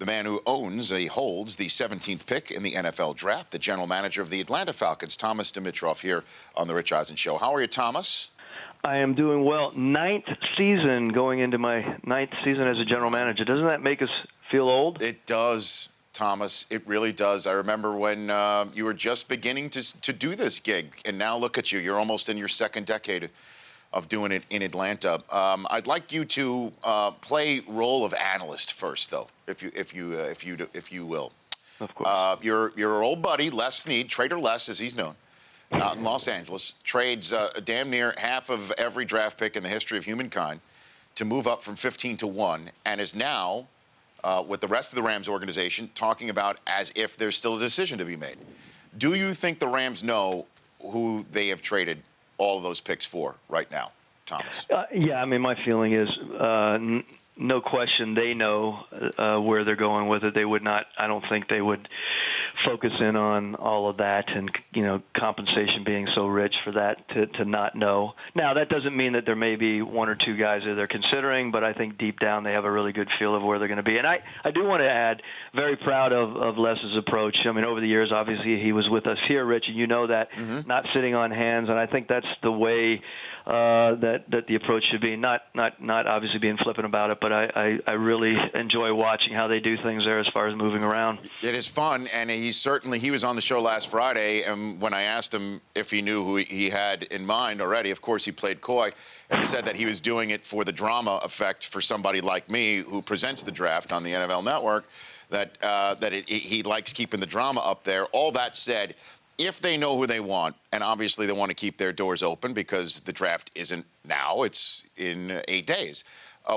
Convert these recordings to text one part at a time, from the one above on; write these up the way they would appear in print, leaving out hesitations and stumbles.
man who holds the 17th pick in the NFL draft, the general manager of the Atlanta Falcons, Thomas Dimitroff, here on the Rich Eisen Show. How are you, Thomas? I am doing well. Ninth season, going into my ninth season as a general manager. Doesn't that make us feel old? It does, Thomas. It really does. I remember when you were just beginning to do this gig, and now look at you. You're almost in your second decade of doing it in Atlanta. I'd like you to play role of analyst first, though, if you will. Of course. Your old buddy Les Snead, Trader Les, as he's known, out in Los Angeles, trades damn near half of every draft pick in the history of humankind to move up from 15 to 1, and is now with the rest of the Rams organization talking about as if there's still a decision to be made. Do you think the Rams know who they have traded all of those picks for right now, Thomas? Yeah, I mean, my feeling is no question they know where they're going with it. They would not, I don't think they would focus in on all of that and, compensation being so rich for that to not know. Now, that doesn't mean that there may be one or two guys that they're considering, but I think deep down they have a really good feel of where they're going to be. And I do want to add, very proud of Les's approach. I mean, over the years, obviously, he was with us here, Rich, and you know that, not sitting on hands, and I think that's the way that the approach should be, not obviously being flippant about it, but I really enjoy watching how they do things there as far as moving around. It is fun, and he was on the show last Friday, and when I asked him if he knew who he had in mind already, of course he played coy and said that he was doing it for the drama effect for somebody like me who presents the draft on the NFL Network, that he likes keeping the drama up there. All that said, if they know who they want, and obviously they want to keep their doors open because the draft isn't now, it's in 8 days,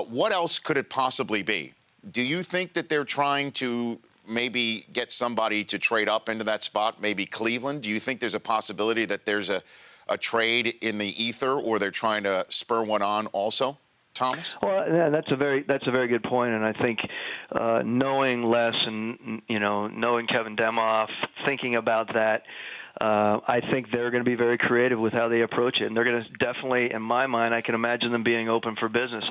what else could it possibly be? Do you think that they're trying to maybe get somebody to trade up into that spot, maybe Cleveland? Do you think there's a possibility that there's a trade in the ether, or they're trying to spur one on also? Thomas? Well, yeah, that's a very good point, and I think knowing Les and knowing Kevin Demoff, thinking about that, I think they're going to be very creative with how they approach it, and they're going to definitely, in my mind, I can imagine them being open for business.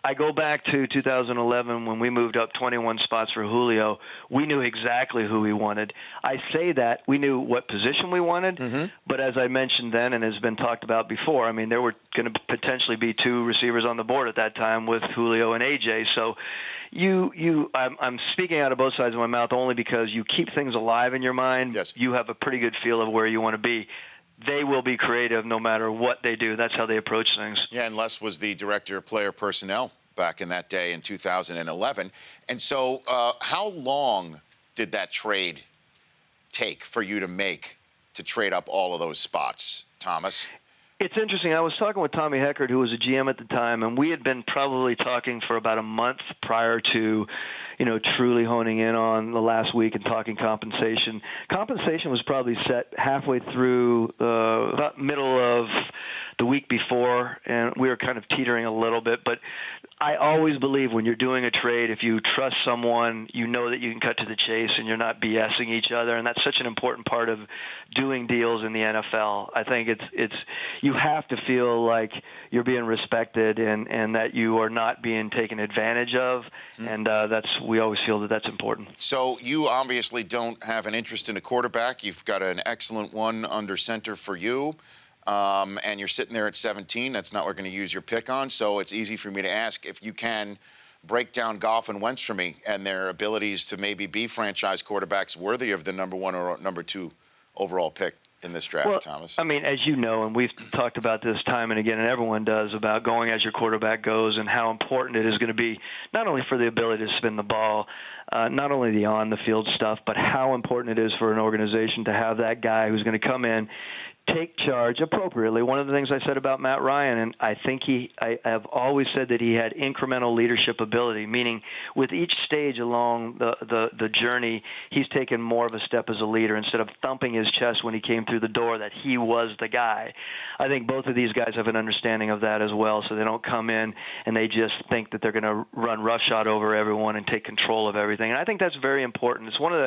I go back to 2011 when we moved up 21 spots for Julio. We knew exactly who we wanted. I say that we knew what position we wanted, but as I mentioned then and has been talked about before, I mean, there were going to potentially be two receivers on the board at that time with Julio and AJ. So I'm speaking out of both sides of my mouth only because you keep things alive in your mind. Yes. You have a pretty good feel of where you want to be. They will be creative no matter what they do. That's how they approach things. Yeah, and Les was the director of player personnel back in that day in 2011. And so how long did that trade take for you to make to trade up all of those spots, Thomas? It's interesting. I was talking with Tommy Heckert, who was a GM at the time, and we had been probably talking for about a month prior to, truly honing in on the last week and talking compensation. Compensation was probably set halfway through about middle of the week before, and we were kind of teetering a little bit. But I always believe when you're doing a trade, if you trust someone, you know that you can cut to the chase and you're not BSing each other, and that's such an important part of doing deals in the NFL. I think it's you have to feel like you're being respected and that you are not being taken advantage of, and we always feel that that's important. So you obviously don't have an interest in a quarterback. You've got an excellent one under center for you. And you're sitting there at 17. That's not what we're going to use your pick on. So it's easy for me to ask if you can break down Goff and Wentz for me and their abilities to maybe be franchise quarterbacks worthy of the number 1 or number 2 overall pick in this draft, Thomas. I mean, as you know, and we've talked about this time and again, and everyone does, about going as your quarterback goes and how important it is going to be, not only for the ability to spin the ball, not only the on-the-field stuff, but how important it is for an organization to have that guy who's going to come in, take charge appropriately. One of the things I said about Matt Ryan, and I think I have always said that he had incremental leadership ability, meaning with each stage along the journey, he's taken more of a step as a leader instead of thumping his chest when he came through the door that he was the guy. I think both of these guys have an understanding of that as well, so they don't come in and they just think that they're going to run roughshod over everyone and take control of everything. And I think that's very important. It's one of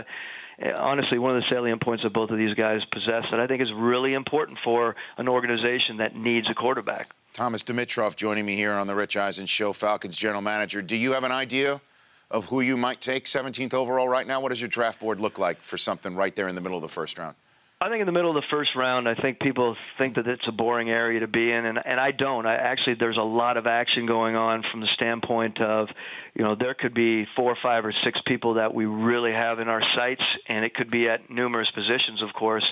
the salient points that both of these guys possess that I think is really important for an organization that needs a quarterback. Thomas Dimitroff joining me here on the Rich Eisen Show, Falcons general manager. Do you have an idea of who you might take 17th overall right now? What does your draft board look like for something right there in the middle of the first round? I think in the middle of the first round, I think people think that it's a boring area to be in, and I don't. There's a lot of action going on from the standpoint of, there could be 4, 5, or 6 people that we really have in our sights, and it could be at numerous positions, of course.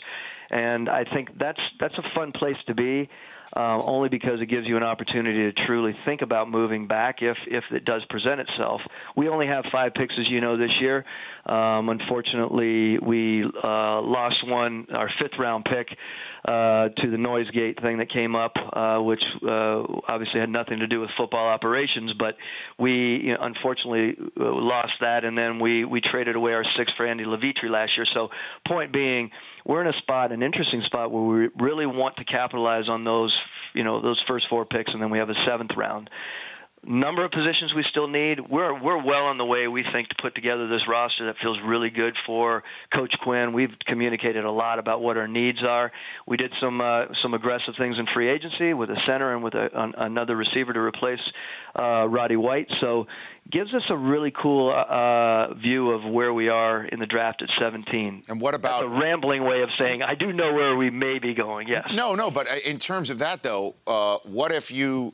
And I think that's a fun place to be, only because it gives you an opportunity to truly think about moving back if it does present itself. We only have 5 picks, as you know, this year. Unfortunately, we lost our 5th-round pick to the noise gate thing that came up, which obviously had nothing to do with football operations. But we unfortunately lost that, and then we traded away our 6th for Andy Levitri last year. So point being, we're in an interesting spot where we really want to capitalize on those first 4 picks, and then we have a 7th round. Number of positions we still need. We're well on the way, we think, to put together this roster that feels really good for Coach Quinn. We've communicated a lot about what our needs are. We did some aggressive things in free agency with a center and with another receiver to replace Roddy White. So gives us a really cool view of where we are in the draft at 17. And what about... That's a rambling way of saying I do know where we may be going, yes. No, but in terms of that, though, what if you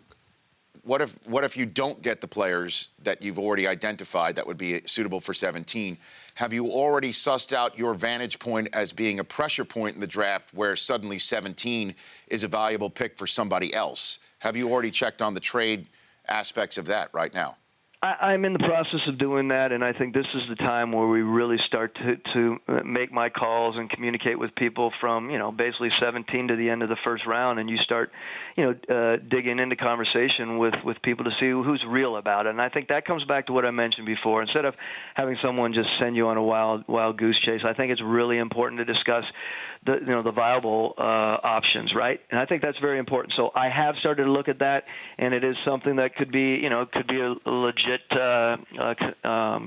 don't get the players that you've already identified that would be suitable for 17? Have you already sussed out your vantage point as being a pressure point in the draft where suddenly 17 is a valuable pick for somebody else? Have you already checked on the trade aspects of that right now? I'm in the process of doing that, and I think this is the time where we really start to make my calls and communicate with people from, basically 17 to the end of the first round, and you start, digging into conversation with people to see who's real about it. And I think that comes back to what I mentioned before. Instead of having someone just send you on a wild goose chase, I think it's really important to discuss the viable options, right? And I think that's very important. So I have started to look at that, and it is something that could be a legit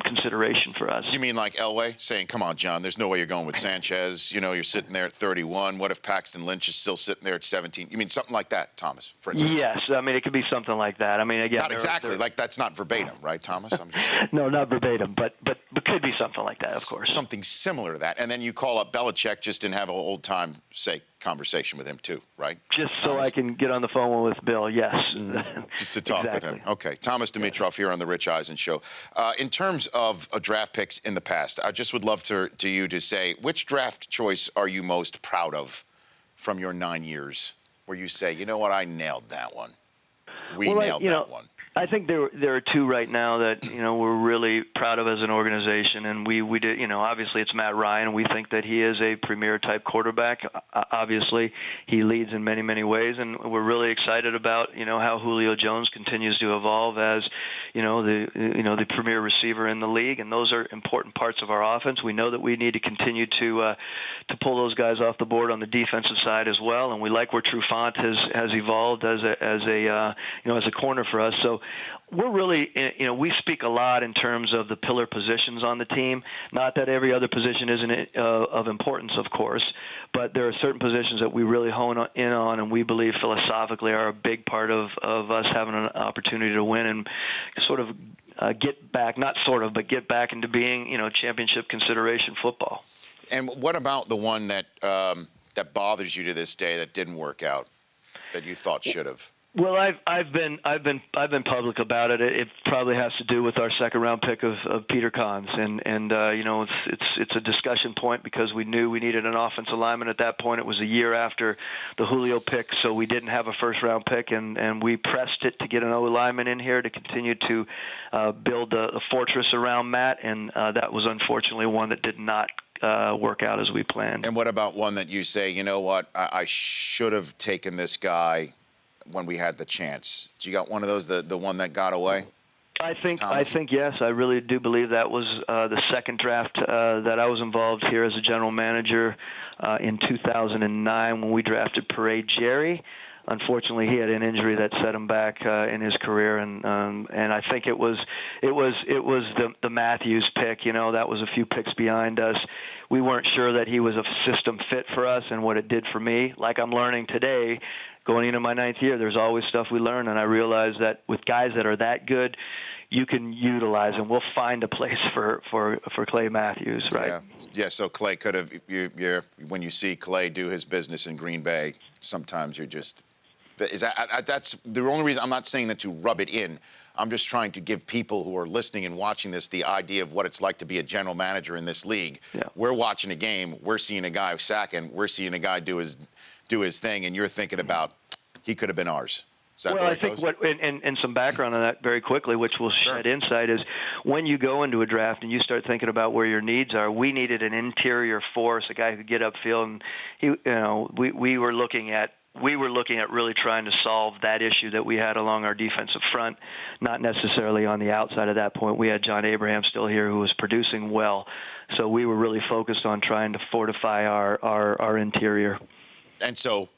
consideration for us. You mean like Elway saying, come on, John, there's no way you're going with Sanchez. You're sitting there at 31. What if Paxton Lynch is still sitting there at 17? You mean something like that, Thomas, for instance? Yes. I mean, it could be something like that. I mean, again... Not exactly. Like, that's not verbatim, right, Thomas? I'm just... No, not verbatim, but could be something like that, of course. Something similar to that. And then you call up Belichick just and have an old-time conversation with him too, right? Just Thomas? So I can get on the phone with Bill, yes. Just to talk exactly. with him. Okay. Thomas Dimitroff here on the Rich Eisen Show. In terms of draft picks in the past, I just would love to you to say, which draft choice are you most proud of from your 9 years where you say, you know what, I nailed that one. We nailed that one. I think there are 2 right now that we're really proud of as an organization, and we did. Obviously it's Matt Ryan. We think that he is a premier type quarterback. Obviously he leads in many ways, and we're really excited about how Julio Jones continues to evolve as the premier receiver in the league, and those are important parts of our offense. We know that we need to continue to pull those guys off the board on the defensive side as well, and we like where Trufant has evolved as a corner for us. So we're really, we speak a lot in terms of the pillar positions on the team. Not that every other position isn't of importance, of course, but there are certain positions that we really hone in on, and we believe philosophically are a big part of us having an opportunity to win and sort of get back into being, championship consideration football. And what about the one that bothers you to this day that didn't work out, that you thought should have? Well, I've been public about it. It probably has to do with our 2nd round pick of Peter Kahns, and it's a discussion point because we knew we needed an offensive lineman at that point. It was a year after the Julio pick, so we didn't have a 1st round pick, and we pressed it to get an O lineman in here to continue to build a fortress around Matt, and that was unfortunately one that did not work out as we planned. And what about one that you say, you know what, I should have taken this guy when we had the chance? You got one of those, the one that got away? I think yes. I really do believe that was the 2nd draft that I was involved here as a general manager in 2009 when we drafted Parade Jerry. Unfortunately, he had an injury that set him back in his career, and I think it was the Matthews pick. That was a few picks behind us. We weren't sure that he was a system fit for us, and what it did for me, like I'm learning today, going into my 9th year, there's always stuff we learn, and I realize that with guys that are that good, you can utilize, and we'll find a place for Clay Matthews, right? Yeah. So Clay could have. When you see Clay do his business in Green Bay, sometimes you're just. That's the only reason I'm not saying that to rub it in. I'm just trying to give people who are listening and watching this the idea of what it's like to be a general manager in this league. Yeah. We're watching a game. We're seeing a guy sacking. We're seeing a guy do his thing, and you're thinking about he could have been ours. Is that the way I it think goes? and some background on that very quickly, which will shed insight, is when you go into a draft and you start thinking about where your needs are. We needed an interior force, a guy who could get upfield, and we were looking at really trying to solve that issue that we had along our defensive front, not necessarily on the outside at that point. We had John Abraham still here who was producing well, so we were really focused on trying to fortify our interior. And so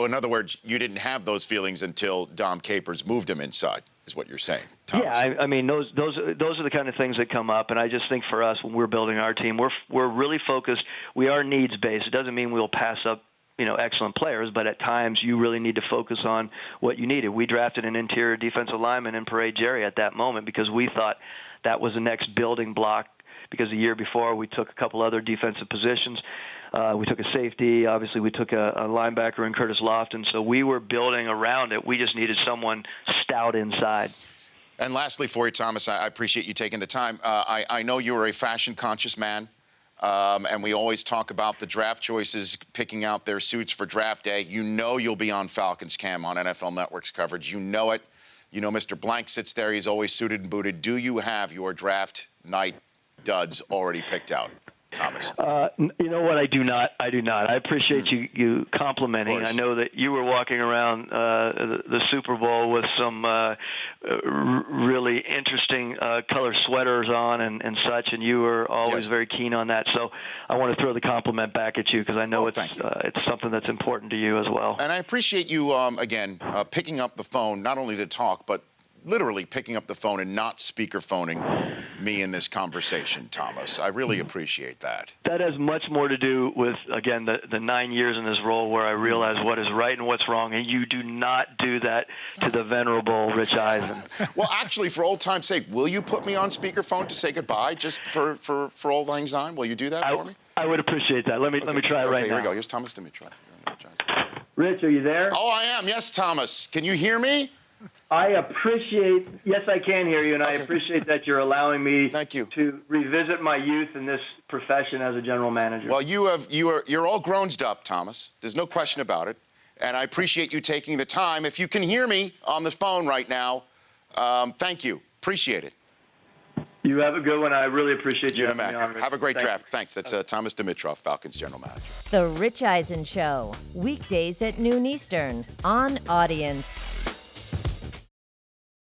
in other words, you didn't have those feelings until Dom Capers moved him inside, is what you're saying, Thomas. Yeah, I mean those are the kind of things that come up, and I just think for us when we're building our team, we're really focused. We are needs based. It doesn't mean we'll pass up excellent players, but at times you really need to focus on what you needed. We drafted an interior defensive lineman in Parade Jerry at that moment because we thought that was the next building block, because the year before we took a couple other defensive positions. We took a safety. Obviously, we took a linebacker in Curtis Lofton. So we were building around it. We just needed someone stout inside. And lastly for you, Thomas, I appreciate you taking the time. I know you're a fashion-conscious man. And we always talk about the draft choices, picking out their suits for draft day. You know you'll be on Falcons Cam on NFL Network's coverage. You know it. You know Mr. Blank sits there. He's always suited and booted. Do you have your draft night duds already picked out, Thomas? You know what? I do not. I appreciate you complimenting. I know that you were walking around the Super Bowl with some really interesting color sweaters on and such, and you were always very keen on that. So I want to throw the compliment back at you because I know it's something that's important to you as well. And I appreciate you, again, picking up the phone, not only to talk, but literally picking up the phone and not speakerphoning me in this conversation, Thomas. I really appreciate that. That has much more to do with, again, the 9 years in this role where I realize what is right and what's wrong, and you do not do that to the venerable Rich Eisen. Well, actually, for old time's sake, will you put me on speakerphone to say goodbye just for old lang syne? Will you do that for me? I would appreciate that. Let me try it right now. Here we go. Here's Thomas Dimitroff. Rich, are you there? Oh, I am. Yes, Thomas. Can you hear me? I appreciate, yes, I can hear you, and I appreciate that you're allowing me to revisit my youth in this profession as a general manager. Well, you're all grown up, Thomas. There's no question about it. And I appreciate you taking the time. If you can hear me on the phone right now, thank you. Appreciate it. You have a good one. I really appreciate you. You're the man. Have a great draft. Thanks. That's Thomas Dimitroff, Falcons general manager. The Rich Eisen Show, weekdays at noon Eastern on Audience.